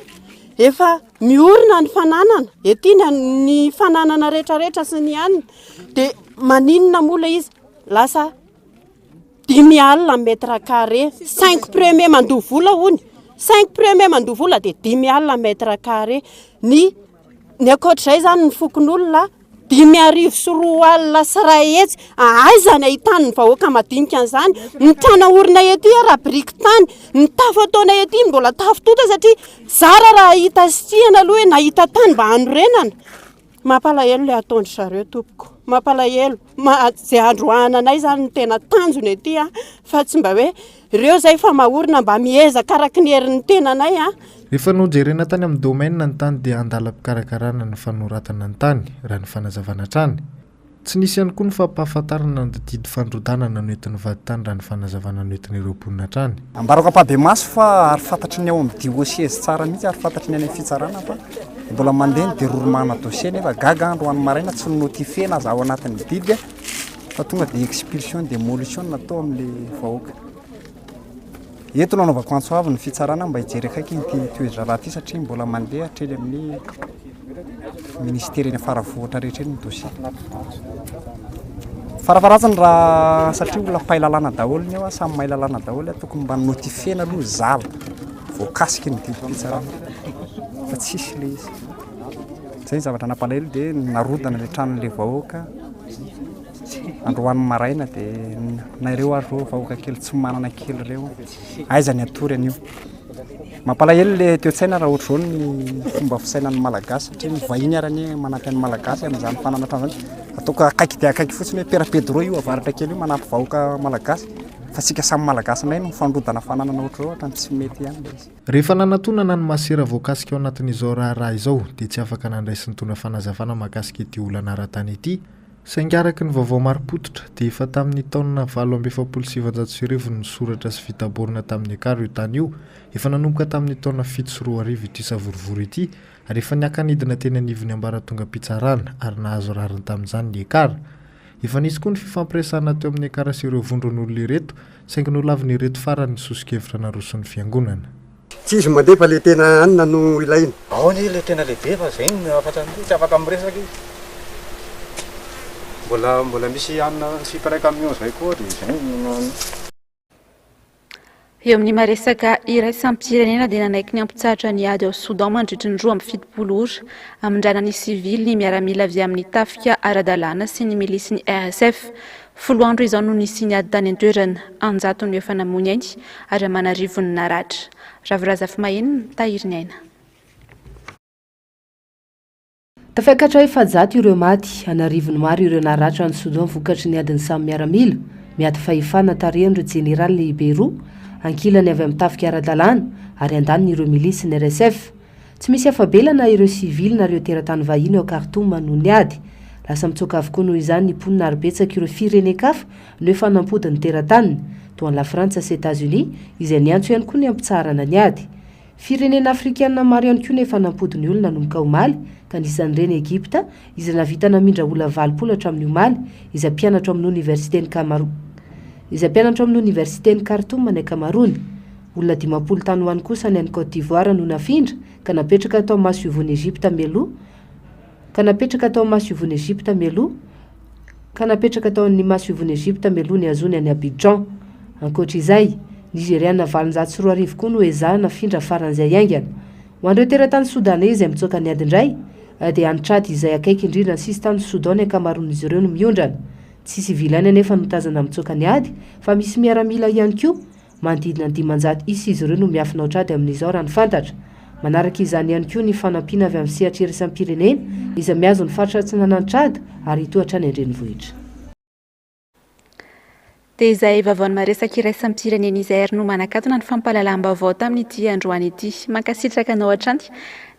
efa miorina ny fananana ety ny fananana rehetrarehetra sy ny aniny, dia maninona moa ilay izy lasa 10 alina mètre carré, 5 premier mandoha vola hony, 5 premier mandoha vola dia 10 alina mètre carré. Ny ankoatr'izay zany ny fokon'olona 10 sy 2 alina sy ray hetsy, aizany ahitany ny vahoaka madinika an'izany. Ny trano orina ety raha biriky tany, ny tafo ataona ety mbola tafo tota satria zara raha hita sihana aloha hoe nahita tany mba hanorenana. Mampalahelo ilay ataondry zareo tompoko, mampalahelo. Izay androananay zany ny tena tanjony ety fa tsy mba hoe ireo zay fa mahorina mba miezaka araky ny herin'ny tenanay. Rehefa nojerena tany amin'ny domaine ny tany dia andalam-pikarakarana ny fanoratana ny tany raha ny fanazavana trany. Tsy nisy ihany koa ny fampahafantarana ny didy fandrodanana noentin'ny vady tany raha ny fanazavana noentin'ireo mponina trany. Ambarako ampabe-maso fa ary fantatry ny ao amin'ny diocèse tsara mihitsy ary fantatry ny any amin'ny fitsarana fa mbola mandeha ny déroulement dossier nefa gaga andro any maraina tsy notifena aza ao anatin'ny didy fa tonga dia expulsion démolition natao amin'le vahoaka. Eto no anaovako antso avy ny fitsarana mba hijery akaiky ity toetra raha ty satria mbola mandeha hatrely amin'ny ministère ny faravohatra rehetra ny dossier. Farafaratsany raha satria olona mpay lalàna daholo ny eo samy mahay lalàna daholo tokony mba notifena aloha zala voakasiky ny didy fitsarana fa tsisy le izy. Zay zavatra nampalahelo dia narodana le tranon'le vahoaka androany maraina dia na ireo ary reo vahoaka kely tsy manana kely ireo aiza ny atory an'io. Mampalahelo le toe-tsaina raha ohatr'izao ny fomba fisainan'ny malagasy satria ny vahiny arany manampy an'ny malagasy amin'izany fananatra zany ataoko akaiky dia akaiky fotsiny hoe perapedro io avaratra kely io manampy vahoaka malagasy fa tsika samy malagasy nay no fandrodana fananana ohatr'izao ohatrany tsy mety ihany le izy. Rehefa nanantonana ny masera voakasika ao anatin'izao raharaha izao dia tsy afaka nandraisy ny tona fanazavana mahakasika ity olana ara-tany ity. Saingy araky ny vaovao mari-pototra dia efa tamin'ny taonina 7,700 ny soratra sy fitaborina tamin'ny akaro io tany io, efa nanomboka tamin'ny taona 7 ity savorivory ity ary efa niakanidina teny anivony ambaratonga mpitsarana ary nahazo rariny tamin'izany ny ekara. Efa nisy koa ny fifampiresana teo amin'ny ekara sy ireo vondron'olona ireto saingy nolaviny ireto farany sosokevitra naroson'ny fiangonana. Tsy izy mandeha fa le tena anina no ilaina. Ao ny le tena lehibe fa zay ny afatra tsy afaka miresaka izy. Mbola misy anina sipray camion zay koa dia zay eo amin'ny maresaka iraisam-pirenena dia nanaiky ny ampitsahatra ny ady ao Soudan mandritry ny 2 ora amindrana ny sivily ny miaramila avy amin'ny tafika ara-dalàna sy ny milisy ny RSF. 10 andro izao no nisy ny ady tany an-toerana anjato ny efa namony ainy ary amanarivo ny naratra. Ravirazafy maheno tahiry ny aina. Tafakatra efa-jato ireo maty, anarivony maro ireo naratra ny Soudan vokatry ny adiny samy miaramila, miady fahefana tarendro jeneraly lehibe roa, ankilany avy amin'ny tafika ara-dalàna ary andaniny ireo milisy ny RSF. Tsy misy afabelana ireo sivily na ireo teratany vahiny ao Khartoum noho ny ady. Lasa mitsoka avokoa noho izany ny mponina arbetsaka ireo firenen-kafa no efa nampody ny terataniny, toa la Frantsa sy États-Unis izay niantso ihany koa ny ampitsarana ny ady. Firenena afrikanina maro ihany koa nefa nampody ny olona nanomboka omaly, ka anisan'ireny Egypta izay navita namindra olona 20 hatramin'ny omaly, izay mpianatra amin'ny universitény Khartoum ny Cameroun. Olona 50 tany ho any kosa ny Côte d'Ivoire no nafindra ka napetraka tao maso ivon'ny Egypta mialoha ny azony any Abidjan. Ankoatr'izay, Nigériana 740 koa no ezahana nafindra faran'izay aingana. Ho andreo teratany Soudanais izay mitsoka ny adindray dia antrady izay akaiky indrindra ny sisy tany Soudan ny ankamaroan'izy ireo no miondrana. Tsy sivilany anefa no tazana mitsoka ny ady fa misy miaramila ihany koa manodidina 500 isa izy ireo no miafina otrady amin'izao raha ny fantatra. Manaraka izany ihany koa ny fanampiana avy amin'ny sehatra iraisam-pirenena izay miazo ny faritra tsy nanantrady ary tohatra ny andrenivohitra. dia izay vaovao maresaka iraisam pirenena Niger no manakatona ny fampahalalam-baovao tamin'ity androany ity. Mankasitraka anao hatrany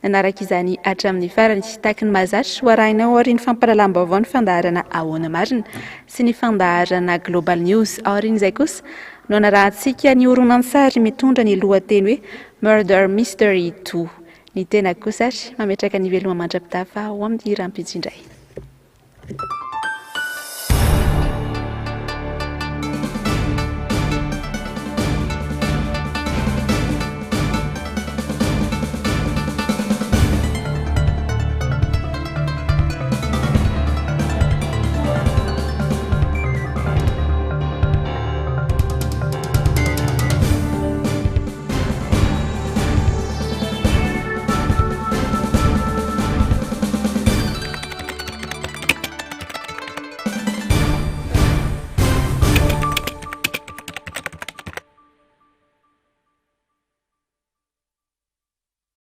nanaraka izany hatramin'ny farany taky ny mahazatra hoarahinao aorian'ny fampahalalam-baovao ny fandaharana ahoana marina sy ny fandaharana Global News. Aorian'izay kosa no narahantsika ny horonan-tsary mitondra ny lohateny hoe Murder Mystery 2. Ny tena kosa mametraka ny veloma mandra-pitafa ao amin'ny rampitsindray.